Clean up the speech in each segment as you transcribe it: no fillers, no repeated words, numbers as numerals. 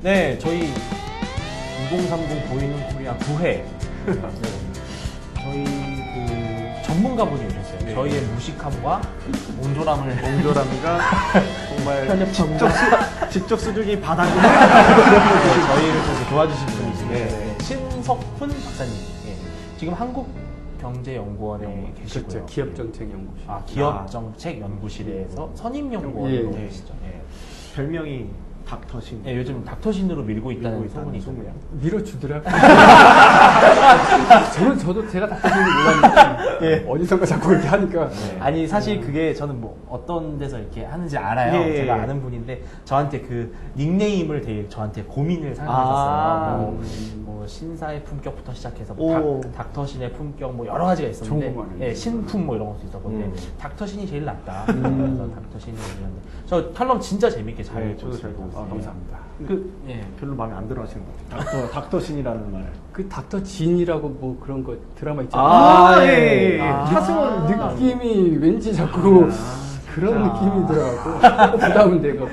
네, 저희 2030 보이는 코리아 9회. 네, 저희 그 전문가분이 오셨어요. 네. 저희의 무식함과 옹졸함과 정말 직접 수족이 바닥을 저희를 좀 도와주신 분이신데 네. 신석훈 박사님. 예. 지금 한국경제연구원에 계시고요. 그렇죠. 기업정책연구실. 아, 기업정책연구실에서 선임연구원으로 예. 계시죠. 예. 별명이 닥터신. 예, 요즘 닥터신으로 밀고 있다는 소문이 있고요. 밀어주더라고요. 저도 제가 닥터신지 몰랐는데 어디선가 자꾸 그렇게 하니까 아니 사실 그게 저는 뭐 어떤 데서 이렇게 하는지 알아요. 예. 제가 아는 분인데 저한테 그 닉네임을 되게 저한테 고민을 상담하셨어요. 뭐 신사의 품격부터 시작해서 뭐 닥터신의 품격 뭐 여러 가지가 있었는데 예, 신품 뭐 이런 것도 있었는데 닥터신이 제일 낫다. 그래서 닥터신이 있는데 저 탈럼 진짜 재밌게 잘 네, 보고 저도 잘 있습니다. 보고 있습니다. 감사합니다. 별로 마음에 안 들어 하시는 것 같아요. 닥터신이라는 말. 그 닥터 진이라고 뭐 그런 거 드라마 있잖아요. 예. 하지만 느낌이 왠지 자꾸 그런 느낌이 들어가고 부담은 되고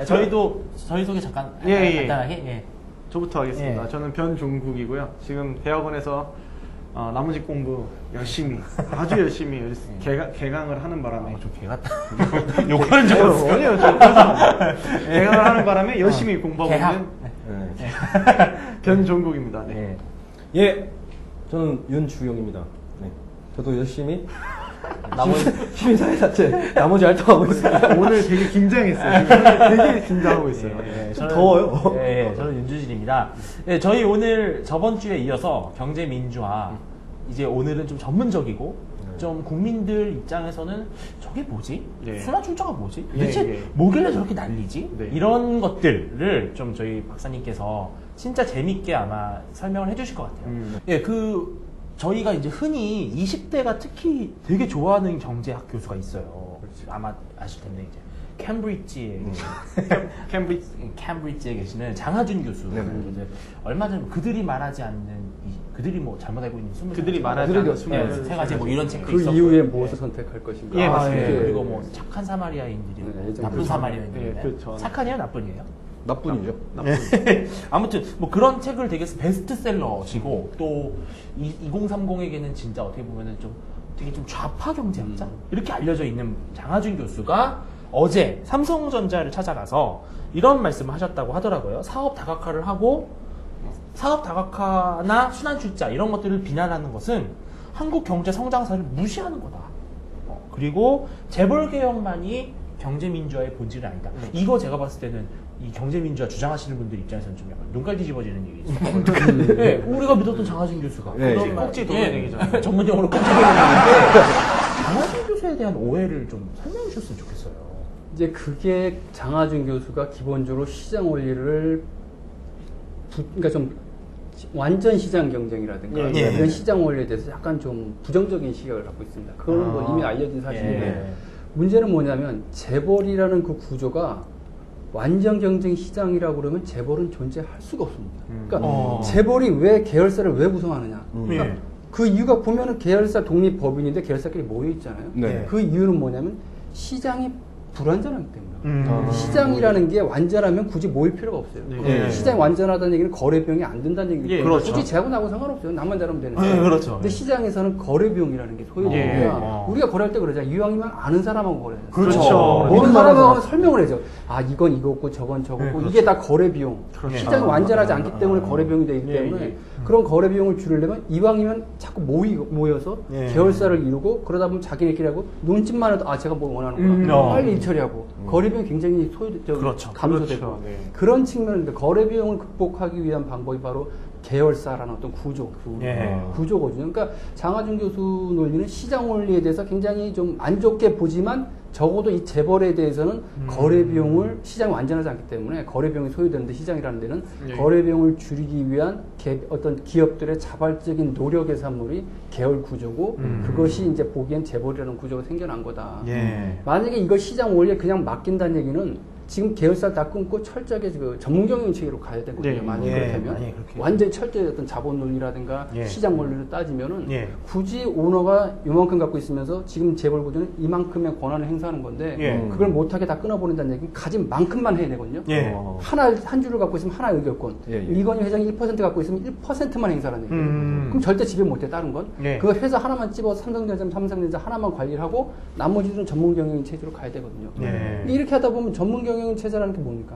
예, 저희도 저희 소개 잠깐 간단하게 예. 저부터 하겠습니다. 예. 저는 변종국이고요. 지금 대학원에서 나머지 공부 열심히, 아주 열심히 개강을 하는 바람에 좀 개같다. 욕하는 줄 알았어요. 아니요, 개강을 하는 바람에 열심히 공부하고 있는 변종국입니다. 네. 예, 저는 윤주영입니다. 네, 저도 열심히 나머지 시민사회 자체 나머지 활동하고 있습니다. 오늘 되게 긴장했어요. 지금 되게 긴장하고 있어요. 예, 좀 더워요. 예, 저는 윤주진입니다. 예, 저희 오늘 저번 주에 이어서 경제민주화 이제 오늘은 좀 전문적이고 좀 국민들 입장에서는 저게 뭐지? 예. 순환출자가 뭐지? 예, 대체 예. 뭐길래 저렇게 난리지? 네. 이런 것들을 좀 저희 박사님께서 진짜 재밌게 아마 설명을 해주실 것 같아요. 예, 저희가 이제 흔히 20대가 특히 되게 좋아하는 경제학 교수가 있어요. 아마 아실 텐데 이제 캠브리지에 캠브리지에 계시는 장하준 교수. 이제 얼마 전 그들이 말하지 않는 그들이 뭐 잘못 알고 있는 20 그들이 말하지 그들이 않는 세 가지 뭐 이런 책도 그 있었고. 이후에 무엇을 선택할 것인가. 예, 맞습니다. 예, 그리고 뭐 착한 사마리아인들이 네, 예전 나쁜 그렇죠. 사마리아인들이 예, 그렇죠. 착한이에요, 나쁜이에요? 나뿐이죠. 아무튼 뭐 그런 책을 되게 베스트셀러시고 또 2030에게는 진짜 어떻게 보면은 좀 되게 좀 좌파 경제학자 이렇게 알려져 있는 장하준 교수가 어제 삼성전자를 찾아가서 이런 말씀을 하셨다고 하더라고요. 사업 다각화를 하고 사업 다각화나 순환출자 이런 것들을 비난하는 것은 한국 경제 성장사를 무시하는 거다. 그리고 재벌 개혁만이 경제민주화의 본질은 아니다. 이거 제가 봤을 때는 이 경제민주화 주장하시는 분들 입장에서는 좀 약간 눈깔 뒤집어지는 얘기죠. 네, 우리가 믿었던 장하준 교수가 네, 그런 말- 꼭지 도는 얘기죠. 전문 용어로 꼭지 도는 얘기인데 장하준 교수에 대한 오해를 좀 설명해 주셨으면 좋겠어요. 이제 그게 장하준 교수가 기본적으로 시장 원리를 그러니까 좀 완전 시장 경쟁이라든가 예. 이런 시장 원리에 대해서 약간 좀 부정적인 시각을 갖고 있습니다. 그건 뭐 이미 알려진 사실인데 예. 문제는 뭐냐면 재벌이라는 그 구조가 완전 경쟁 시장이라고 그러면 재벌은 존재할 수가 없습니다. 그러니까 재벌이 왜 계열사를 왜 구성하느냐? 그러니까 예. 그 이유가 보면은 계열사 독립법인인데 계열사끼리 모여 있잖아요. 네. 그 이유는 뭐냐면 시장이 불완전하기 때문에. 시장이라는 게 완전하면 굳이 모일 필요가 없어요. 네. 시장이 완전하다는 얘기는 거래 비용이 안 든다는 얘기죠. 예, 그렇죠. 굳이 제하고 나하고 상관없어요. 나만 잘하면 되는데. 네, 그렇죠. 근데 시장에서는 거래 비용이라는 게 소요되니까 우리가 거래할 때 그러잖아요. 이왕이면 아는 사람하고 거래해요. 그렇죠. 모르는 사람하고 설명을 해줘. 아 이건 이거고 저건 저거고 이게 다 거래 비용. 시장이 완전하지 않기 때문에 거래 비용이 되기 때문에 그런 거래 비용을 줄이려면 이왕이면 자꾸 모여서 계열사를 이루고 그러다 보면 자기네끼리 하고 눈짓만 해도 아 제가 뭘 원하는구나 빨리 일 처리하고 거래 비용 굉장히 그렇죠. 감소되고 그렇죠. 네. 그런 측면인데 거래 비용을 극복하기 위한 방법이 바로 계열사라는 어떤 구조거든요. 그러니까 장하준 교수 논리는 시장 원리에 대해서 굉장히 좀 안 좋게 보지만 적어도 이 재벌에 대해서는 거래 비용을 시장이 완전하지 않기 때문에 거래 비용이 소요되는데 시장이라는 데는 거래 비용을 줄이기 위한 어떤 기업들의 자발적인 노력의 산물이 계열 구조고 그것이 이제 보기엔 재벌이라는 구조가 생겨난 거다. 만약에 이걸 시장 원리에 그냥 맡긴다는 얘기는 지금 계열사 다 끊고 철저하게 그 전문 경영 체계로 가야 되거든요. 네. 만약에 예, 그렇다면 만약에 그렇게. 완전히 철저히 어떤 자본 논리라든가 예. 시장 원리로 따지면은 예. 굳이 오너가 요만큼 갖고 있으면서 지금 재벌 구조는 이만큼의 권한을 행사하는 건데 예. 그걸 못하게 다 끊어버린다는 얘기는 가진 만큼만 해야 되거든요. 예. 한 줄을 갖고 있으면 하나 의결권. 예, 예. 이건희 회장이 1% 갖고 있으면 1%만 행사하는 얘기예요. 그럼 절대 지배 못해 다른 건. 예. 그 회사 하나만 집어서 삼성전자 하나만 관리를 하고 나머지는 전문 경영 체제로 가야 되거든요. 예. 근데 이렇게 하다 보면 전문 경영 체제라는 게 뭡니까?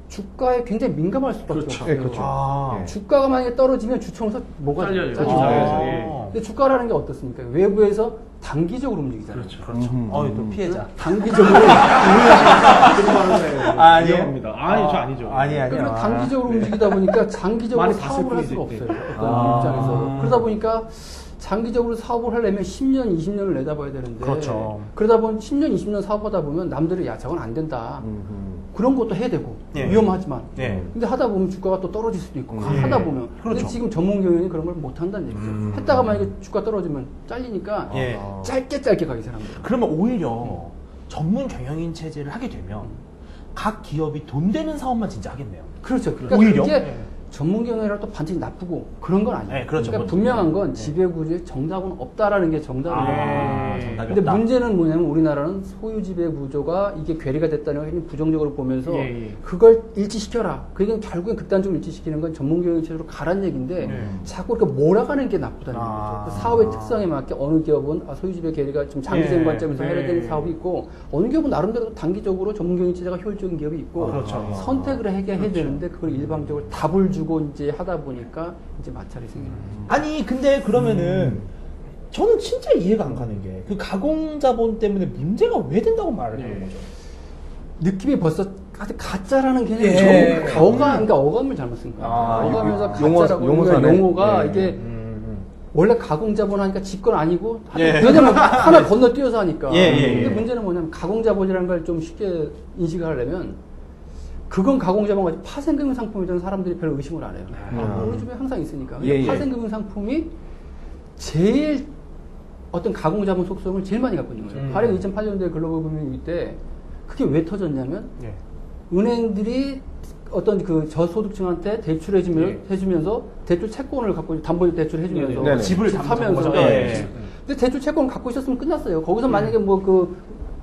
주가에 굉장히 민감할 수밖에 그렇죠. 없어요. 예, 그렇죠. 아. 예. 주가가 만약에 떨어지면 주총에서 뭐가 잘려요. 짜증나요. 주총에서, 예. 근데 주가라는 게 어떻습니까? 외부에서 단기적으로 움직이잖아요. 그렇죠. 또 피해자. 단기적으로 그런 말을 해요. 아니에요? 위험합니다. 아니, 저 아니죠. 아니요. 그러니까 단기적으로 움직이다 보니까 장기적으로 많이 봤을 사업을 할 뿐이지. 수가 없어요. 네. 어떤 입장에서. 그러다 보니까 장기적으로 사업을 하려면 10년, 20년을 내다봐야 되는데 그렇죠. 그러다 보면 10년, 20년 사업하다 보면 남들이 야 저건 안 된다. 그런 것도 해야 되고 예. 위험하지만 예. 근데 하다 보면 주가가 또 떨어질 수도 있고 예. 하다 보면 근데 그렇죠. 지금 전문 경영이 그런 걸 못 한다는 얘기죠. 했다가 만약에 주가 떨어지면 잘리니까 예. 짧게 가기 사람들. 그러면 오히려 전문 경영인 체제를 하게 되면 각 기업이 돈 되는 사업만 진짜 하겠네요. 그렇죠. 그러니까 오히려? 그게 예. 전문 경영이라 또 반드시 나쁘고 그런 건 아니에요. 네, 그렇죠. 그러니까 그렇죠. 분명한 건 네. 지배 구조에 정답은 없다라는 게 정답이에요. 정답이 근데 없다. 문제는 뭐냐면 우리나라는 소유 지배 구조가 이게 괴리가 됐다는 걸 부정적으로 보면서 예, 예. 그걸 일치시켜라. 그러니까 결국엔 극단적으로 일치시키는 건 전문 경영 체제로 가란 얘기인데 자꾸 이렇게 몰아가는 게 나쁘다는 아. 거죠. 그 사업의 특성에 맞게 어느 기업은 소유 지배 괴리가 좀 장기적인 예. 관점에서 해야 되는 예. 사업이 있고 어느 기업은 나름대로 단기적으로 전문 경영 체제가 효율적인 기업이 있고 그렇죠. 선택을 해야 되는데 그걸 일방적으로 답을 주고 이제 하다 보니까 이제 마찰이 생기는 거죠. 아니 근데 그러면은 저는 진짜 이해가 안 가는 게 그 가공자본 때문에 문제가 왜 된다고 말을 하는 거죠? 느낌이 벌써 아주 가짜라는 개념이 예. 그러니까 어감을 잘못 쓴 거예요. 아, 어감에서 용어- 가짜라고 용어사네. 용어가 예. 이게 원래 가공자본 하니까 집권 아니고 예. 왜냐면 하나 건너뛰어서 하니까. 예, 예, 예. 근데 문제는 뭐냐면 가공자본이라는 걸 좀 쉽게 인식하려면 그건 가공자본 같이 파생금융 상품이라는 사람들이 별로 의심을 안 해요. 우리 집에 항상 있으니까. 근데 예, 예. 파생금융 상품이 제일 어떤 가공자본 속성을 제일 많이 갖고 있는 거예요. 가령 2008년도에 글로벌 금융위기 때 그게 왜 터졌냐면 예. 은행들이 어떤 그 저소득층한테 해주면서 대출 채권을 갖고 담보 대출 해주면서 네네. 집을 사면서 담는 거죠. 그러니까 예. 근데 대출 채권을 갖고 있었으면 끝났어요. 거기서 만약에 뭐 그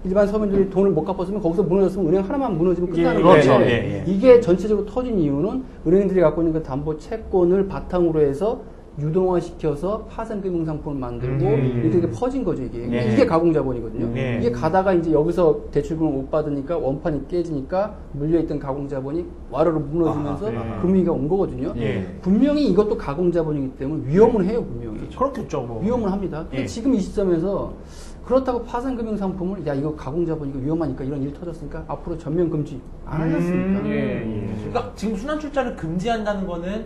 일반 서민들이 돈을 못 갚았으면 거기서 무너졌으면 은행 하나만 무너지면 끝나는 예, 그렇죠. 건데 예, 예. 이게 전체적으로 터진 이유는 은행들이 갖고 있는 그 담보 채권을 바탕으로 해서 유동화시켜서 파생금융 상품을 만들고 이렇게 퍼진 거죠 이게. 예. 이게 가공자본이거든요. 예. 이게 가다가 이제 여기서 대출금을 못 받으니까 원판이 깨지니까 물려있던 가공자본이 와르르 무너지면서 금융위기가 온 거거든요. 예. 분명히 이것도 가공자본이기 때문에 위험은 해요 분명히. 그렇겠죠. 뭐. 위험을 합니다. 근데 예. 지금 이 시점에서 그렇다고 파생금융 상품을 야 이거 가공자본 이거 위험하니까 이런 일 터졌으니까 앞으로 전면 금지 안 하셨습니까? 그러니까 지금 순환출자를 금지한다는 거는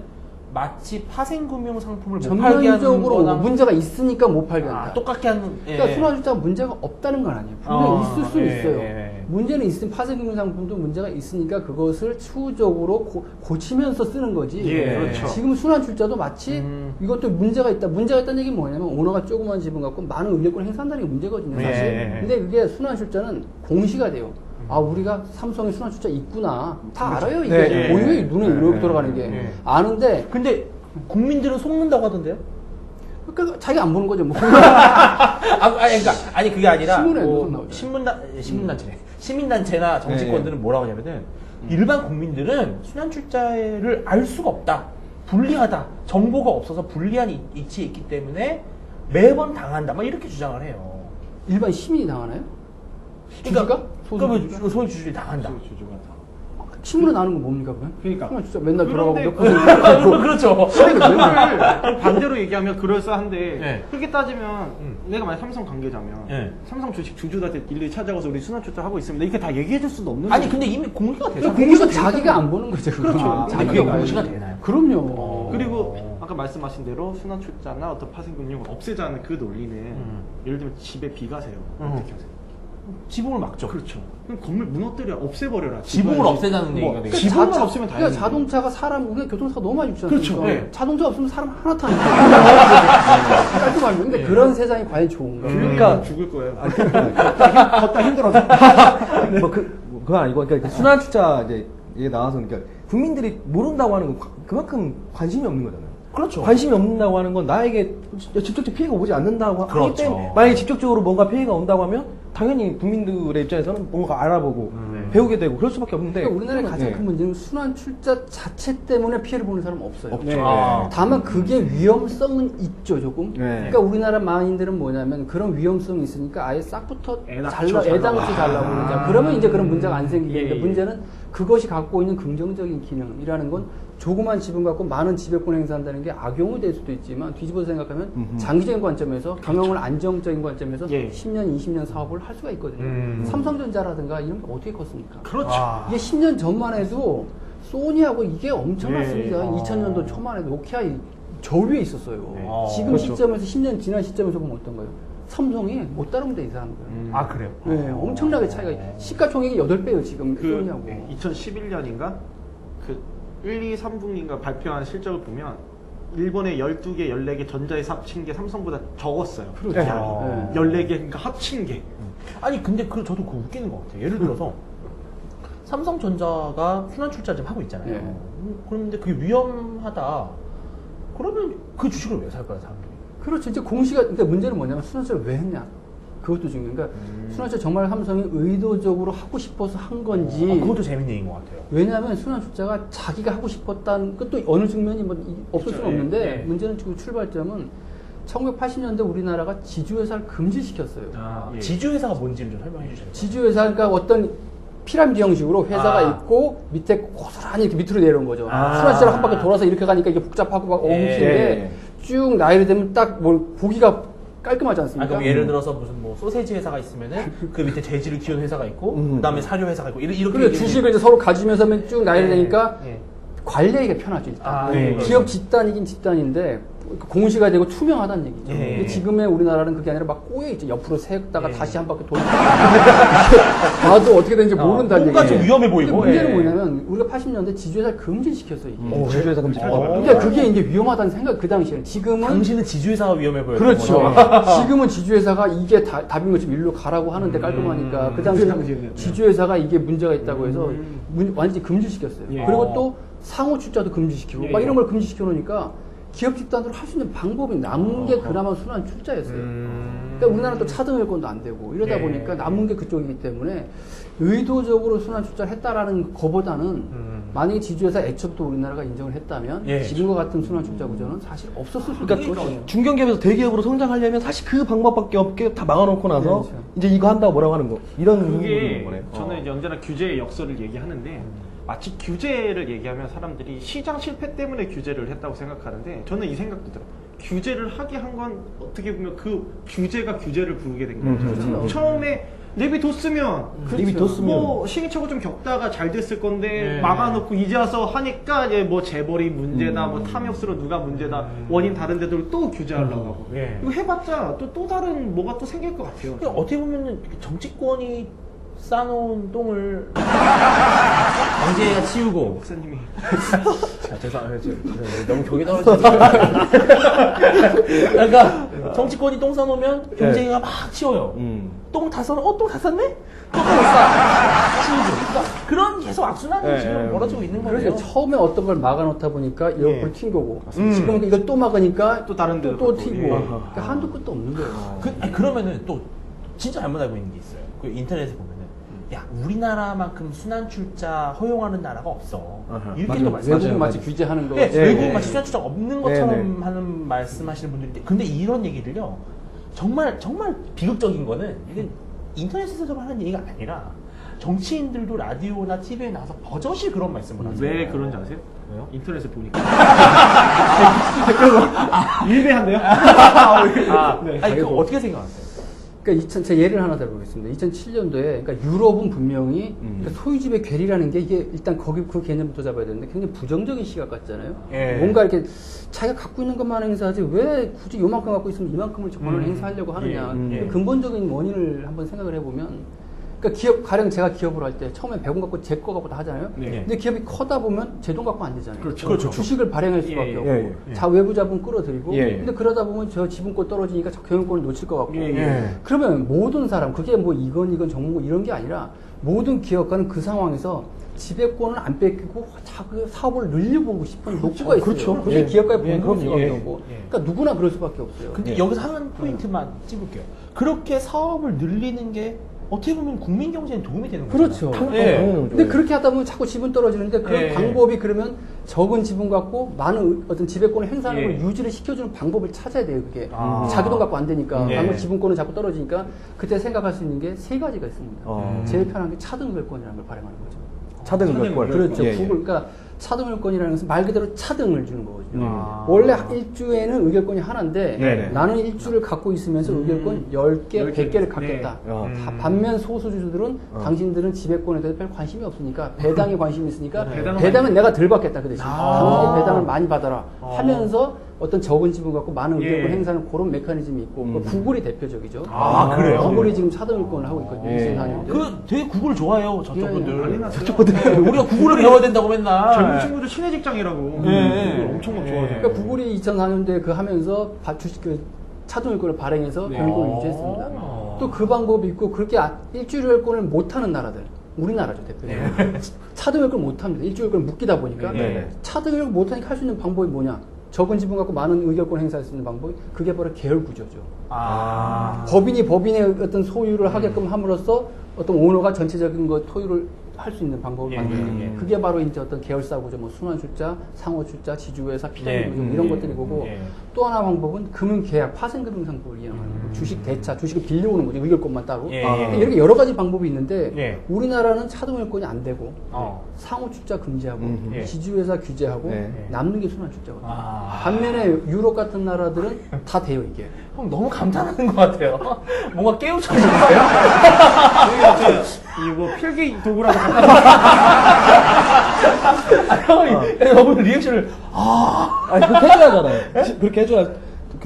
마치 파생금융 상품을 못 팔게 하는 전면적으로 거나 문제가 있으니까 못 팔게 한다. 똑같게 하는. 예. 그러니까 순환출자가 문제가 없다는 건 아니에요. 분명히 있을 수 예, 있어요. 예. 문제는 있으면 파생금융 상품도 문제가 있으니까 그것을 추후적으로 고치면서 쓰는 거지. 예, 그렇죠. 지금 순환출자도 마치 이것도 문제가 있다. 문제가 있다는 얘기는 뭐냐면 오너가 조그만 집은 갖고 많은 의결권을 행사한다는 게 문제거든요. 사실. 예. 근데 그게 순환출자는 공시가 돼요. 아 우리가 삼성에 순환출자 있구나. 다 알아요 이게. 네, 예. 보여요 눈에 이렇게 돌아가는 게. 예. 아는데 근데 국민들은 속는다고 하던데요? 그러니까 자기가 안 보는 거죠. 뭐. 아니 그게 아니라 신문에 뭐 무슨 나오죠? 신문단체 시민단체나 정치권들은 뭐라고 하냐면은 일반 국민들은 순환출자를 알 수가 없다, 불리하다, 정보가 없어서 불리한 위치에 있기 때문에 매번 당한다, 막 이렇게 주장을 해요. 일반 시민이 당하나요? 그러니까 소수주가? 소유주들이 당한다. 신문에 나오는 건 뭡니까 그러면? 그러니까. 진짜 맨날 들어가고 그런데 몇 퍼센트 그렇죠. 그걸 반대로 얘기하면 그럴싸한데 예. 그렇게 따지면 내가 만약 삼성 관계자면 예. 삼성 주식 주주들한테 일일이 찾아가서 우리 순환출자 하고 있습니다. 이렇게 다 얘기해줄 수도 없는 아니 거죠. 근데 이미 공개가 되잖아요. 공시가 자기가 안 보는 거죠. 그렇죠. 그건. 근데 자기가 그게 봐야지. 공시가 되나요? 그럼요. 그리고 아까 말씀하신 대로 순환출자나 어떤 파생금융을 없애자는 그 논리는 예를 들면 집에 비가세요. 어떻게 하세요? 지붕을 막죠. 그렇죠. 그럼 건물 무너뜨려 없애버려라. 지붕을 없애자는 얘기가 되겠죠. 지붕만 없으면 다행이에요. 그러니까 자동차가 사람, 우리가 교통사가 너무 많이 죽지 그렇죠. 않습니까? 네. 자동차 없으면 사람 하나 타니까. 깔끔하게. 근데 그런 세상이 과연 좋은가? 그러니까 죽을 거예요. 걷다 힘들어서 그건 아니고 그러니까 순환 출자 이제 얘기 나와서 그러니까 국민들이 모른다고 하는 건 그만큼 관심이 없는 거잖아요. 그렇죠. 관심이 없는다고 하는 건 나에게 직접적 피해가 오지 않는다고 하기 그렇죠. 때문에 만약에 직접적으로 뭔가 피해가 온다고 하면 당연히 국민들의 입장에서는 뭔가 알아보고 배우게 되고 그럴 수밖에 없는데 그러니까 우리나라의 가장 네. 큰 문제는 순환 출자 자체 때문에 피해를 보는 사람은 없어요. 없죠. 네. 아. 다만 그게 위험성은 있죠, 조금. 네. 그러니까 우리나라 마인들은 뭐냐면 그런 위험성이 있으니까 아예 싹부터 애당초 애당초 잘라고 그러자. 그러면 이제 그런 문제가 안 생기겠는데 예. 문제는 그것이 갖고 있는 긍정적인 기능이라는 건 조그만 지분 갖고 많은 지배권 행사한다는 게 악용이 될 수도 있지만 뒤집어서 생각하면 장기적인 관점에서 경영을 안정적인 관점에서 예. 10년, 20년 사업을 할 수가 있거든요. 삼성전자라든가 이런 게 어떻게 컸습니까? 그렇죠. 이게 10년 전만 해도 소니하고 이게 엄청났습니다. 예. 2000년도 초만 해도 노키아 저 위에 있었어요. 지금 그렇죠. 시점에서 10년 지난 시점에서 보면 어떤 거예요? 삼성이 못 따르면 돼 이상한 거예요. 아 그래요? 네, 엄청나게 차이가 시가총액이 8배예요 지금 그 소니하고. 2011년인가 그 1, 2, 3분기인가 발표한 실적을 보면 일본의 12개, 14개 전자회사 합친 게 삼성보다 적었어요. 그렇죠. 야, 14개 그러니까 합친 게. 아니 근데 저도 그거 웃기는 것 같아요. 예를 들어서 삼성전자가 순환 출자 좀 하고 있잖아요. 네. 그런데 그게 위험하다. 그러면 그 주식을 왜 살 거야 사람들이? 그렇죠. 이제 공시가 그러니까 문제는 뭐냐면 순환차를 왜 했냐? 그것도 중요해요. 그러니까 순환차 정말 삼성이 의도적으로 하고 싶어서 한 건지. 그것도 재밌는 얘기인 것 같아요. 왜냐하면 순환출자가 자기가 하고 싶었다는 것도 어느 측면이 뭐 없을 수는 없는데 예. 문제는 지금 출발점은 1980년대 우리나라가 지주회사를 금지시켰어요. 예. 지주회사가 뭔지를 좀 설명해 주셔야 돼요. 지주회사가 어떤 피라미드 형식으로 회사가 아. 있고 밑에 고스란히 이렇게 밑으로 내려온 거죠. 아. 순환출자를 한 바퀴 돌아서 이렇게 가니까 이게 복잡하고 막 엉키는데 쭉 나이를 되면 딱 뭘 보기가 깔끔하지 않습니까? 그럼 예를 들어서 무슨 뭐 소세지 회사가 있으면은 그 밑에 재질을 키우는 회사가 있고 그다음에 사료 회사가 있고 이렇게 그리고 주식을 이제 서로 가지면서 쭉 나이를 예. 되니까 예. 관리하기가 편하죠 일단. 아, 예. 기업 집단이긴 집단인데 공시가 되고 투명하다는 얘기죠. 예. 근데 지금의 우리나라는 그게 아니라 막 꼬여있죠. 옆으로 세웠다가 예. 다시 한 바퀴 돌고 봐도 어떻게 되는지 모른다는 뭔가 얘기예요. 좀 위험해 보이고. 근데 문제는 예. 뭐냐면 우리가 80년대 지주회사를 금지시켰어요. 이게. 지주회사 금지. 그러니까 그게 이제 위험하다는 생각 그 당시에는. 지금은 당신은 지주회사가 위험해 보여요. 그렇죠. 지금은 지주회사가 이게 답인 것처럼 일로 가라고 하는데 깔끔하니까 그 당시에는 지주회사가 이게 문제가 있다고 해서 완전히 금지시켰어요. 예. 그리고 또 상호 출자도 금지시키고 예. 막 이런 걸 금지시켜 놓으니까 기업 집단으로 할 수 있는 방법이 남은 게 그나마 순환 출자였어요. 그러니까 우리나라는 또 차등회권도 안 되고 이러다 예. 보니까 남은 게 그쪽이기 때문에 의도적으로 순환 출자를 했다라는 거보다는 만약에 지주회사 애초부터 우리나라가 인정을 했다면 예. 지금과 같은 순환 출자 구조는 사실 없었을 수도 그러니까 있거든요. 중견기업에서 대기업으로 성장하려면 사실 그 방법밖에 없게 다 막아놓고 나서 그렇죠. 이제 이거 한다고 뭐라고 하는 거 이런 그게 거네요. 저는 이제 언제나 규제의 역설을 얘기하는데 마치 규제를 얘기하면 사람들이 시장 실패 때문에 규제를 했다고 생각하는데 저는 이 생각도 들어요. 규제를 하게 한 건 어떻게 보면 그 규제가 규제를 부르게 된 거죠. 그렇죠. 처음에 내비뒀으면 내비뒀으면. 뭐 시기차고 좀 겪다가 잘 됐을 건데 네. 막아놓고 이제 와서 하니까 이제 뭐 재벌이 문제다 뭐 탐욕스러워 누가 문제다 원인 다른 데들 또 규제하려고 하고 예. 이거 해봤자 또 다른 뭐가 또 생길 것 같아요. 그러니까 어떻게 보면 정치권이 싸놓은 똥을 경제가 치우고 목사님이 죄송해요. 너무 격이 떨어지니까. 그러니까 정치권이 똥 싸놓으면 경제가 막 치워요. 똥 다 싸놓으면 똥 다 쌌네? 똥 싸. 치우고. 그러니까 그런 계속 악순환이 지금 벌어지고 있는 거예요. 그래서 처음에 어떤 걸 막아놓다 보니까 옆으로 튄 거고 지금은 이걸 또 막으니까 또 다른 데로 또 가고. 튀고 예. 그러니까 한도 끝도 없는 거예요. 그러면은 또 진짜 잘못 알고 있는 게 있어요. 그 인터넷에 보면은 야 우리나라만큼 순환 출자 허용하는 나라가 없어. 이렇게 맞아요. 또 말씀하시는 외국은 마치 거예요. 규제하는 거. 네, 예, 외국은 예. 마치 순환 출자가 없는 것처럼 하는 말씀하시는 분들인데 근데 이런 얘기를요 정말 비극적인 거는 이게 인터넷에서 하는 얘기가 아니라 정치인들도 라디오나 TV에 나와서 버젓이 그런 말씀을 하세요. 왜 그런지 아세요? 왜요? 인터넷에 보니까 일배한데요? 네. 아니, 그거 어떻게 생각하세요? 그러니까 제가 예를 하나 들어보겠습니다. 2007년도에 그러니까 유럽은 분명히 그러니까 소유집의 괴리라는 게 이게 일단 거기 그 개념부터 잡아야 되는데 굉장히 부정적인 시각 같잖아요. 예. 뭔가 이렇게 자기가 갖고 있는 것만 행사하지 왜 굳이 요만큼 갖고 있으면 이만큼을 저번을 행사하려고 하느냐. 예. 근본적인 원인을 한번 생각을 해보면 그러니까 기업 가령 제가 기업을 할 때 처음에 100원 갖고 제 거 갖고 다 하잖아요. 네. 근데 기업이 커다 보면 제 돈 갖고 안 되잖아요. 그렇죠. 주식을 발행할 수밖에 예, 없고 예, 자 외부 자본 끌어들이고 예, 예. 근데 그러다 보면 저 지분권 떨어지니까 저 경영권을 놓칠 것 같고 예. 그러면 모든 사람 그게 뭐 이건 정부 이런 게 아니라 모든 기업가는 그 상황에서 지배권을 안 뺏기고 자그 사업을 늘려보고 싶은 욕구가 있어요. 그렇죠. 그게 예. 기업가의 예, 본능일 수밖에 그럼요. 없고 그러니까 누구나 그럴 수밖에 없어요. 근데 예. 여기서 한 포인트만 찝을게요. 그렇게 사업을 늘리는 게 어떻게 보면 국민 경제에 도움이 되는 거죠. 그렇죠. 당연하죠. 근데 그렇게 하다 보면 자꾸 지분 떨어지는데 그런 예. 방법이 그러면 적은 지분 갖고 많은 어떤 지배권을 행사하는 걸 예. 유지를 시켜주는 방법을 찾아야 돼요. 그게 아. 자기 돈 갖고 안 되니까 예. 방금 지분권은 자꾸 떨어지니까 그때 생각할 수 있는 게 세 가지가 있습니다. 제일 편한 게 차등을권이라는 걸 발행하는 거죠. 차등을권. 그렇죠. 예, 예. 구글 그러니까 차등을권이라는 것은 말 그대로 차등을 주는 거거든요. 아. 원래 일주에는 의결권이 하나인데 네네. 나는 일주를 갖고 있으면서 의결권 10개, 100개를 갖겠다. 네. 반면 소수주주들은 당신들은 지배권에 대해서 별 관심이 없으니까 배당에 관심이 있으니까 배당은 배당은 내가 덜 받겠다 그 대신 아. 당신이 배당을 많이 받아라 하면서 어떤 적은 지분 갖고 많은 의결권 예. 행사하는 그런 메커니즘이 있고 그 구글이 대표적이죠. 아, 그래요? 구글이 지금 차등을권을 하고 있거든요. 예. 2004년에. 그 되게 구글 좋아해요, 저쪽분들. 난리 났어요. 우리가 구글을 배워야 된다고 맨날. 젊은 친구들 친해 직장이라고 예. 그걸 엄청 막 좋아하죠. 그러니까 구글이 2004년도에 그 하면서 주식 그 차등을권을 발행해서 경영권을 유지했습니다. 또 그 방법이 있고 그렇게 일주일권을 못하는 나라들. 우리나라죠 대표적으로. 차등을권 못합니다. 일주일권을 묶이다 보니까 네. 차등을권 못하니까 할 수 있는 방법이 뭐냐? 적은 지분 갖고 많은 의결권 행사할 수 있는 방법이 그게 바로 계열 구조죠. 아. 법인이 법인의 어떤 소유를 하게끔 함으로써 어떤 오너가 전체적인 거 토유를 할 수 있는 방법을 만드는 게 그게 바로 이제 어떤 계열사 구조, 뭐 순환출자, 상호출자, 지주회사, 피자리 구조 이런 것들이 보고 또 하나 방법은 금융계약, 파생금융상법을 이용하는 거고 주식 대차, 주식을 빌려오는 거죠. 의결권만 따로. 이렇게 여러 가지 방법이 있는데 우리나라는 차등을권이 안 되고 상호출자 금지하고 지주회사 규제하고 남는 게 순환출자거든요. 반면에 유럽 같은 나라들은 다 돼요 이게. 형 너무 감탄하는 것 같아요. 뭔가 깨우쳐주세요. 이거 필기 도구라도 형이 여러분 리액션을 아니, 그렇게 해줘야잖아요. 그렇게 해줘야,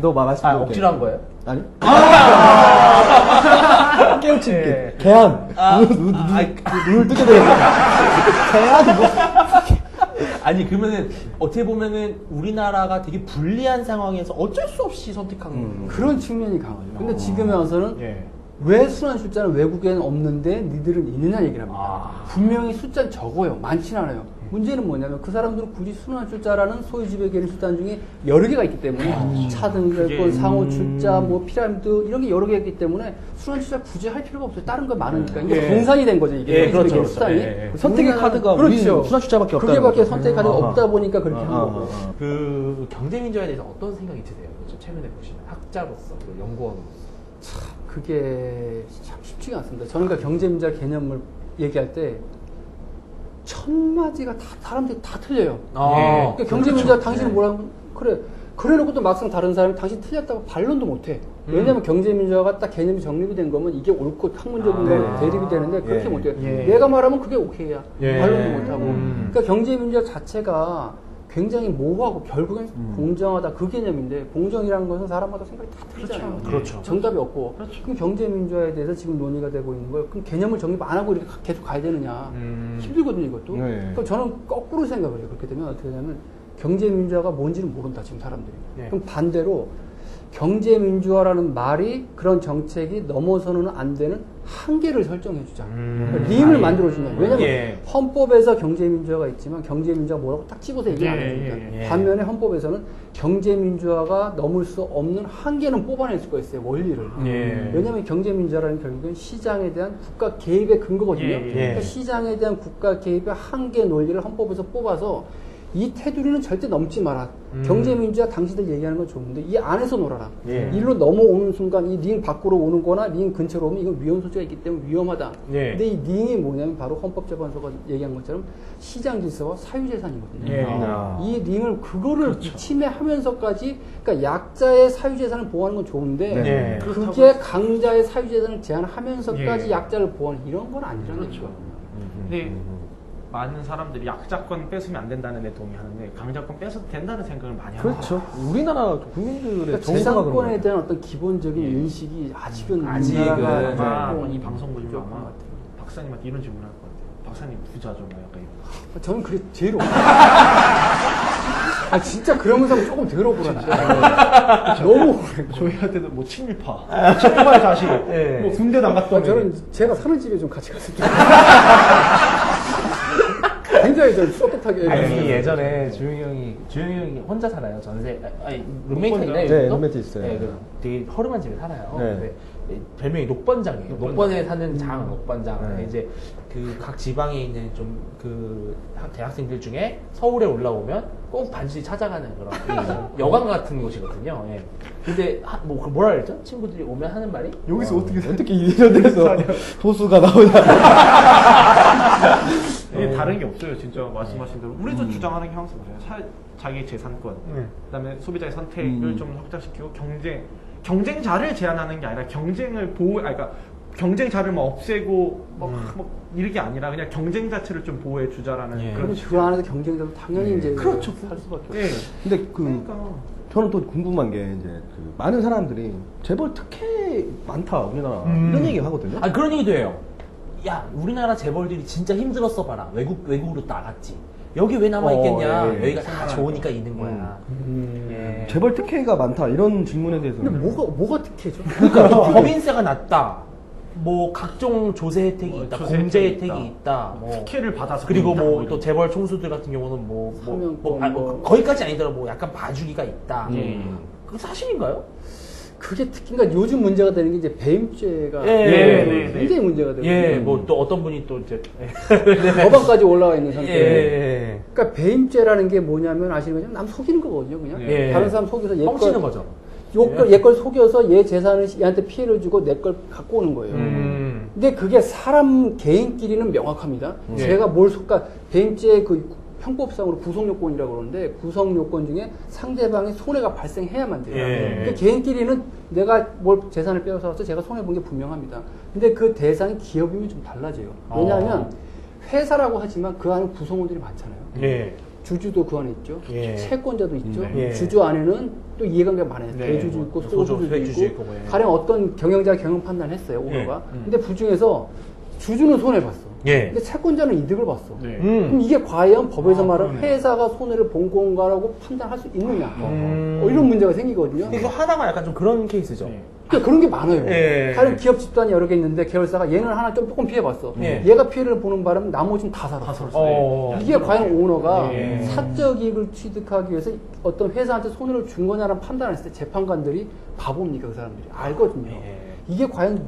너 말씀드릴게요. 억지로 한 거예요? 아니? 깨우친 게. 개한. 눈을 뜨게 되겠다. 개한, 뭐. 아니 그러면은 어떻게 보면은 우리나라가 되게 불리한 상황에서 어쩔 수 없이 선택한 그런 측면이 강하죠. 근데 지금에 와서는 예. 왜 순환출자는 외국에는 없는데 니들은 있느냐 얘기를 합니다. 분명히 숫자는 적어요. 많진 않아요. 문제는 뭐냐면 그 사람들은 굳이 순환출자라는 소유지배 계류 수단 중에 여러 개가 있기 때문에 차등결권, 상호출자, 뭐 피라미드 이런 게 여러 개가 있기 때문에 순환출자 굳이 할 필요가 없어요. 다른 거 많으니까. 이게 분산이 된 거죠. 이게 소유지배 계류 수단이. 선택의 카드가 그렇죠. 우리 순환출자밖에 없다. 그게밖에 선택의 카드가 없다 보니까 그렇게 한 거고. 그 경제민주화에 대해서 어떤 생각이 드세요? 좀 최근에 보시면 학자로서 그 연구원으로서. 그게 참 쉽지가 않습니다. 저는 그 경제민주화 개념을 얘기할 때 첫마디가 다 사람들이 다 틀려요. 그러니까 경제민주화 당신은 뭐라고 그래 그래놓고 또 막상 다른 사람이 당신 틀렸다고 반론도 못해. 왜냐하면 경제민주화가 딱 개념이 정립이 된 거면 이게 옳고 학문적인 거 대립이 되는데 그렇게 못해요. 내가 말하면 그게 오케이야. 반론도 못하고. 그러니까 경제민주화 자체가 굉장히 모호하고 결국엔 공정하다 그 개념인데 공정이라는 것은 사람마다 생각이 다 틀리잖아요. 그렇죠. 정답이 없고 그럼 경제민주화에 대해서 지금 논의가 되고 있는 거예요. 그럼 개념을 정립 안 하고 이렇게 계속 가야 되느냐. 힘들거든요 이것도. 그럼 저는 거꾸로 생각을 해요. 그렇게 되면 어떻게 되냐면 경제민주화가 뭔지는 모른다 지금 사람들이. 그럼 반대로 경제민주화라는 말이 그런 정책이 넘어서는 안 되는 한계를 설정해 주자. 림을 만들어주냐. 왜냐면 헌법에서 경제민주화가 있지만 경제민주화가 뭐라고 딱 집어서 얘기 안 해줍니다. 반면에 헌법에서는 경제민주화가 넘을 수 없는 한계는 뽑아낼 수가 있어요. 원리를. 왜냐하면 경제민주화라는 결국은 시장에 대한 국가 개입의 근거거든요. 그러니까 시장에 대한 국가 개입의 한계 논리를 헌법에서 뽑아서 이 테두리는 절대 넘지 마라. 경제민주화 당신들 얘기하는 건 좋은데 이 안에서 놀아라. 일로 넘어오는 순간 이 링 밖으로 오는 거나 링 근처로 오면 이건 위험 소지가 있기 때문에 위험하다. 근데 이 링이 뭐냐면 바로 헌법재판소가 얘기한 것처럼 시장 질서와 사유재산이거든요. 이 링을 그거를 침해하면서까지 그러니까 약자의 사유재산을 보호하는 건 좋은데 그게 강자의 사유재산을 제한하면서까지 약자를 보호하는 이런 건 아니라는 거죠. 네. 많은 사람들이 약자권 뺏으면 안 된다는 데 동의하는데 강자권 뺏어도 된다는 생각을 많이 하는 그렇죠. 우리나라 국민들의 그러니까 정서가 그런 재산권에 거예요. 대한 어떤 기본적인 인식이 아직은 아직은 우리나라가 아마 조금 이 방송 보시면 부족한 것 아마 같아요. 박사님한테 이런 질문을 할 것 같아요. 박사님 부자죠, 뭐 약간 이런. 저는 그게 제일 아 진짜 그런 문상 조금 들어보라. 너무 오래. 저희한테는 뭐 친일파, 친일파의 자식, 뭐 군대 나갔던 저는 제가 사는 집에 좀 같이 갔을 때 굉장히 좀 떳떳하게. 아니 예전에 주영이 형이 혼자 살아요. 전세 아니 룸메이트가 있나요? 네, 여기도? 룸메이트 있어요. 네, 그 되게 허름한 집에 살아요. 네. 근데 별명이 녹번장이에요. 녹번에 사는 장 녹번장. 네. 이제 그 각 지방에 있는 좀 그 대학생들 중에 서울에 올라오면 꼭 반드시 찾아가는 그런 여관 같은 곳이거든요. 예. 근데 뭐 뭐라 그랬죠? 친구들이 오면 하는 말이 여기서 어떻게 이런 데서 도수가 나오냐. 이게 다른 게 없어요, 진짜 말씀하신 대로. 우리도 주장하는 게 항상 그래요. 자기 재산권, 그다음에 소비자의 선택을 좀 확장시키고 경쟁자를 제한하는 게 아니라 경쟁을 그러니까 경쟁자를 막 없애고 막 이렇게 아니라 그냥 경쟁 자체를 좀 보호해 주자라는 그럼 그 안에서 경쟁자도 당연히 이제 그렇죠. 살 수밖에 없어요. 예. 근데 그러니까. 저는 또 궁금한 게 이제 그 많은 사람들이 재벌 특혜 많다 우리나라 이런 얘기 하거든요. 아 그런 얘기도 해요. 야 우리나라 재벌들이 진짜 힘들었어 봐라. 외국으로 나갔지. 여기 왜 남아 있겠냐? 예. 여기가 다 좋으니까 있는 거야. 예. 재벌 특혜가 많다 이런 질문에 대해서는 근데 뭐가 특혜죠? 그러니까 법인세가 낮다. 뭐 각종 조세 혜택이 있다. 조세 공제 혜택이 혜택이 있다. 뭐 특혜를 받아서 그리고 그런다, 뭐 이런. 또 재벌 총수들 같은 경우는 사면권 거기까지 아니더라도 뭐 약간 봐주기가 있다. 예. 그 사실인가요? 그게 특히 그러니까 요즘 문제가 되는 게 이제 배임죄가 예. 굉장히 문제가 되고 예, 뭐 또 어떤 분이 또 이제 법안까지 올라와 있는 상태예요. 예. 그러니까 배임죄라는 게 뭐냐면 아시는 거죠? 남 속이는 거거든요, 그냥. 예. 다른 사람 속여서 뻥치는 거죠. 얘 걸 속여서 얘 재산을 얘한테 피해를 주고 내 걸 갖고 오는 거예요. 근데 그게 사람 개인끼리는 명확합니다. 제가 그러니까 배임죄 그 형법상으로 구성요건이라고 그러는데 구성요건 중에 상대방의 손해가 발생해야만 돼요. 그러니까 개인끼리는 내가 뭘 재산을 빼앗아서 제가 손해본 게 분명합니다. 근데 그 대상이 기업이면 좀 달라져요. 왜냐하면 회사라고 하지만 그 안에 구성원들이 많잖아요. 예. 주주도 그 안에 있죠. 예. 채권자도 있죠. 예. 주주 안에는 또 이해관계가 많아요. 네. 대주주 있고 소주, 소주주도 회주주 있고 있고 뭐, 예. 가령 어떤 경영자가 경영 판단을 했어요. 오너가. 근데 그 중에서 주주는 손해를 봤어. 예. 근데 채권자는 이득을 봤어. 네. 그럼 이게 과연 법에서 말하는 그러네. 회사가 손해를 본 건가라고 판단할 수 있느냐. 이런 문제가 생기거든요. 이거 하나가 약간 좀 그런 케이스죠. 네. 그러니까 그런 게 많아요. 예. 다른 기업 집단이 여러 개 있는데 계열사가 얘는 하나 좀 조금 피해봤어. 예. 얘가 피해를 보는 바람에 나머지는 다 살았어. 이게 과연 오너가 예. 사적 이익을 취득하기 위해서 어떤 회사한테 손해를 준 거냐라는 판단을 했을 때 재판관들이 바보입니까? 그 사람들이 알거든요. 예. 이게 과연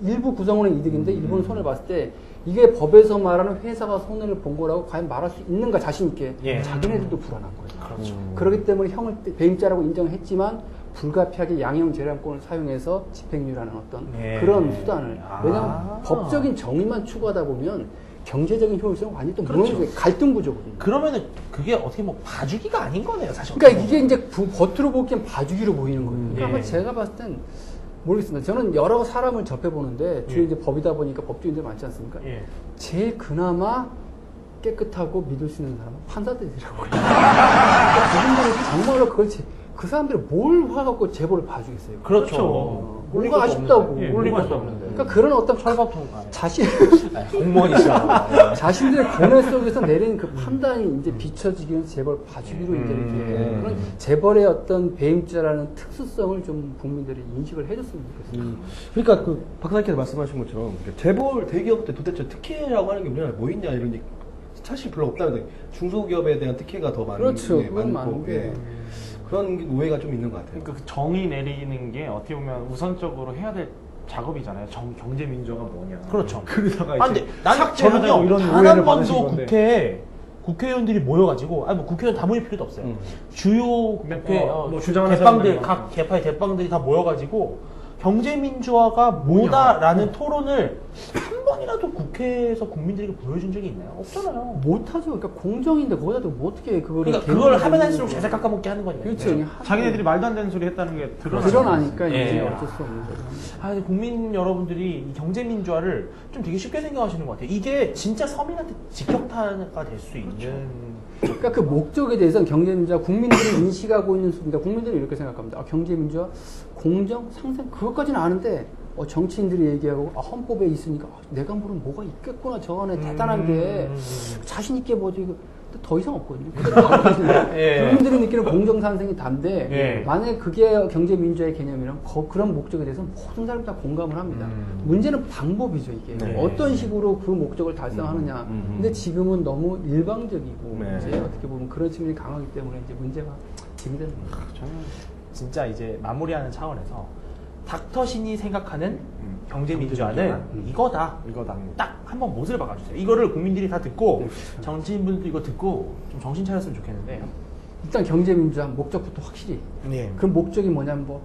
일부 구성원의 이득인데 일부는 손해를 봤을 때 이게 법에서 말하는 회사가 손해를 본 거라고 과연 말할 수 있는가 자신 있게 예. 자기네들도 불안한 거예요. 그렇죠. 그렇기 때문에 형을 배임죄라고 인정했지만 불가피하게 양형 재량권을 사용해서 집행유예라는 어떤 예. 그런 수단을 아. 왜냐하면 법적인 정의만 추구하다 보면 경제적인 효율성은 완전히 또 그렇죠. 무너지고 갈등 구조거든요. 그러면은 그게 어떻게 뭐 봐주기가 아닌 거네요, 사실. 그러니까 이게 이제 겉으로 보기엔 봐주기로 보이는 거예요. 그러니까 아마 예. 제가 봤을 땐 모르겠습니다. 저는 여러 사람을 접해보는데 주로 예. 이제 법이다 보니까 법조인들 많지 않습니까? 예. 제일 그나마 깨끗하고 믿을 수 있는 사람은 판사들이라고요. 그러니까 그분들은 정말로 그 사람들이 뭘 화갖고 제보를 봐주겠어요. 그렇죠. 뭐가 아쉽다고. 예, 올릴 것도 것도 없는데. 그러니까 그런 어떤 철밥통. 공무원이시잖아. 공무원이시잖아. 자신들의 고뇌 속에서 내린 그 판단이 이제 비춰지기 위해서 재벌 봐주기로 이제 이렇게 그런 재벌의 어떤 배임죄라는 특수성을 좀 국민들이 인식을 해줬으면 좋겠어요. 그러니까 그 박사님께서 말씀하신 것처럼 재벌 대기업들 도대체 특혜라고 하는 게 우리나라에 뭐 있냐 이런 게 사실 별로 없다는데 중소기업에 대한 특혜가 더 많은 그렇죠. 게 그건 많고 많은데. 예. 그런 게 오해가 좀 있는 것 같아요. 그러니까 그 정의 내리는 게 어떻게 보면 우선적으로 해야 될 작업이잖아요. 경제 민주화가 뭐냐. 그렇죠. 그러다가 아, 근데 나는 삭제하자고 저는요, 이런 단 오해를 한 받으신 번도 건데. 국회의원들이 모여가지고, 아니, 뭐 국회의원 다 모일 필요도 없어요. 주요 국회, 뭐 주장하는 대빵들, 사람들이 각 개파의 대빵들이 다 모여가지고, 경제민주화가 뭐다라는 토론을 한 번이라도 국회에서 국민들에게 보여준 적이 있나요? 없잖아요. 못하죠. 그러니까 공정인데 거기다 뭐 어떻게 그거를 그러니까 그걸 하면 개입을 할수록 하는 제살 깎아먹게 하는 거니까. 그렇죠. 네. 그냥 하고 자기네들이 말도 안 되는 소리 했다는 게 드러나니까 예. 이제 어쩔 수 없는 거죠. 근데 국민 여러분들이 이 경제 민주화를 좀 되게 쉽게 생각하시는 것 같아요. 이게 진짜 서민한테 직격탄가 될 수 있는. 그러니까 그 목적에 대해서는 경제민주화 국민들이 인식하고 있는 수준이다. 국민들이 이렇게 생각합니다. 아, 경제민주화, 공정, 상생 그것까지는 아는데 정치인들이 얘기하고 헌법에 있으니까 내가 모르는 뭐가 있겠구나 저 안에 대단한 게 자신 있게 보지 이거 더 이상 없거든요. 예. 국민들이 느끼는 공정상생이 단데 예. 만약에 그게 경제민주화의 개념이라면 그런 목적에 대해서는 모든 사람이 다 공감을 합니다. 문제는 방법이죠 이게. 네. 어떤 식으로 그 목적을 달성하느냐. 근데 지금은 너무 일방적이고 네. 이제 어떻게 보면 그런 측면이 강하기 때문에 이제 문제가 재미되는 거죠. 진짜 이제 마무리하는 차원에서 닥터신이 생각하는 경제 민주화는 이거다. 딱 한번 못을 박아주세요. 이거를 국민들이 다 듣고 정치인분들도 이거 듣고 좀 정신 차렸으면 좋겠는데. 일단 경제민주화 목적부터 확실히. 네. 그 목적이 뭐냐면 뭐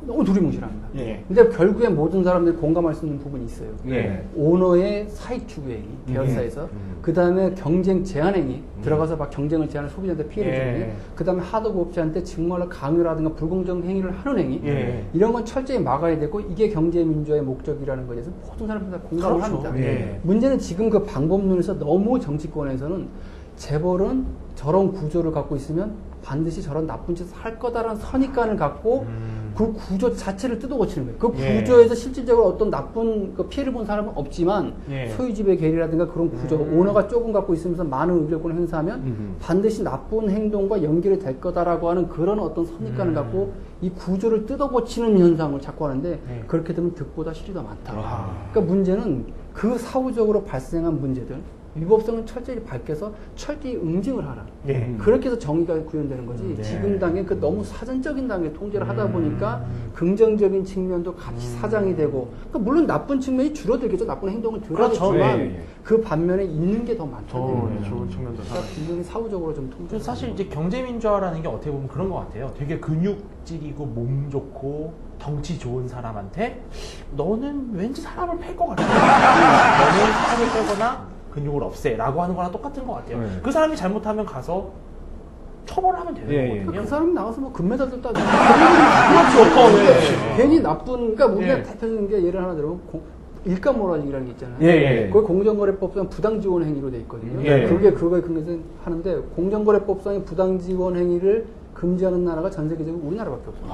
너무 두리뭉실합니다. 네. 근데 결국엔 모든 사람들이 공감할 수 있는 부분이 있어요. 네. 오너의 사익 추구행위, 계열사에서. 그 다음에 경쟁 제한행위, 들어가서 막 경쟁을 제한해 소비자한테 피해를 예. 주는 행위. 그 다음에 하도급업체한테 정말로 강요라든가 불공정 행위를 하는 행위. 예. 이런 건 철저히 막아야 되고 이게 경제민주화의 목적이라는 것에 대해서 모든 사람들이 다 공감을 그렇죠. 합니다. 예. 문제는 지금 그 방법론에서 너무 정치권에서는 재벌은 저런 구조를 갖고 있으면 반드시 저런 나쁜 짓을 할 거다라는 선입관을 갖고 그 구조 자체를 뜯어고치는 거예요. 그 예. 구조에서 실질적으로 어떤 나쁜 그 피해를 본 사람은 없지만 예. 소유지배 계리라든가 그런 구조, 오너가 조금 갖고 있으면서 많은 의결권을 행사하면 반드시 나쁜 행동과 연결이 될 거다라고 하는 그런 어떤 선입관을 갖고 이 구조를 뜯어고치는 현상을 자꾸 하는데 예. 그렇게 되면 득보다 실이 더 많다. 그러니까 문제는 그 사후적으로 발생한 문제들 위법성은 철저히 밝혀서 철저히 응징을 하라. 예. 그렇게 해서 정의가 구현되는 거지. 네. 지금 단계 그 너무 사전적인 단계 통제를 하다 보니까 긍정적인 측면도 같이 사장이 되고, 그러니까 물론 나쁜 측면이 줄어들겠죠. 나쁜 행동은 줄어들지만 그렇죠. 예, 예. 그 반면에 있는 게 더 많죠. 좋은 측면도 그러니까 굉장히 사후적으로 좀 그 통제. 사실 이제 경제 민주화라는 게 어떻게 보면 그런 것 같아요. 되게 근육질이고 몸 좋고 덩치 좋은 사람한테 너는 왠지 사람을 팰 것 같아. 너는 사람을 빼거나 근육을 없애라고 하는 거랑 똑같은 것 같아요. 네. 그 사람이 잘못하면 가서 처벌을 하면 되는 예, 예. 거거든요. 그 사람 나와서 뭐 금메달도 따고 그렇죠. 예. 괜히 나쁜, 그러니까 우리가 예. 대표적인 게 예를 하나 들어보면 일감몰아주기라는 게 있잖아요. 예, 예. 그걸 공정거래법상 부당지원 행위로 돼 있거든요. 예. 그거에 근거해서 하는데 공정거래법상의 부당지원 행위를 금지하는 나라가 전 세계적으로 우리나라밖에 없어요.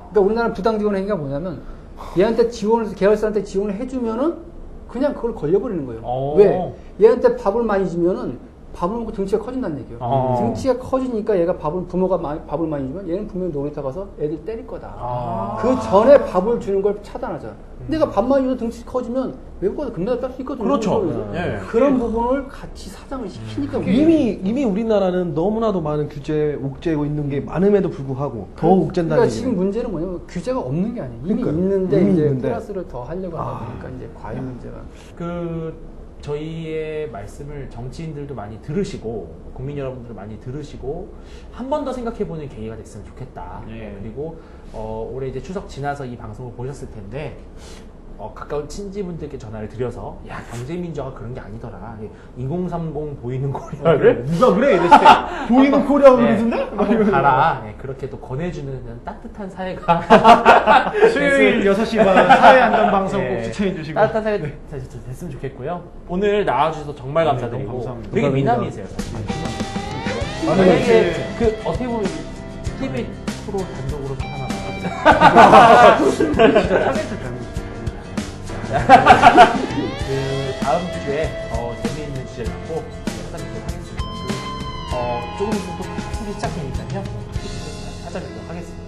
그러니까 우리나라 부당지원 행위가 뭐냐면 얘한테 지원을 계열사한테 지원을 해주면은 그냥 그걸 걸려버리는 거예요. 왜? 얘한테 밥을 많이 주면은 밥을 먹고 등치가 커진다는 얘기예요. 등치가 커지니까 얘가 부모가 밥을 많이 주면 얘는 분명히 놀이터 가서 애들 때릴 거다. 그 전에 밥을 주는 걸 차단하자. 내가 밥 많이 줘서 등치 커지면 외국가서 금메달 딸 수 있거든요. 그렇죠. 예. 그런 부분을 같이 사장을 시키니까 이미 우리나라는 너무나도 많은 규제, 옥죄고 있는 게 많음에도 불구하고 더 옥죄한다는 그러니까 얘기예요. 지금 문제는 뭐냐면 규제가 없는 게 아니에요. 이미 그러니까요. 있는데 이미 이제 있는데. 플러스를 더 하려고 하다 보니까 이제 과잉 문제가. 저희의 말씀을 정치인들도 많이 들으시고 국민 여러분들 많이 들으시고 한 번 더 생각해보는 계기가 됐으면 좋겠다. 그리고 올해 이제 추석 지나서 이 방송을 보셨을 텐데 가까운 친지분들께 전화를 드려서 야 경제민주화가 그런 게 아니더라. 2030 보이는 코리아를 누가 그래 이랬을 때 보이는 코리아 그러던데? 한번 봐라. 그렇게 또 권해주는 따뜻한 사회가 수요일 6시 반 사회안전 방송 꼭 네. 추천해 주시고 따뜻한 사회가 됐으면 좋겠고요. 오늘 나와주셔서 정말 감사드리고 너무 감사합니다. 되게 감사합니다. 미남이세요. 사실. 네. 그 어떻게 보면 TV 프로 단독으로 또 하나 그 다음 주에 재미있는 주제를 갖고 찾아뵙도록 하겠습니다. 조금 있으면 또 시작되니까요. 찾아뵙도록 하겠습니다.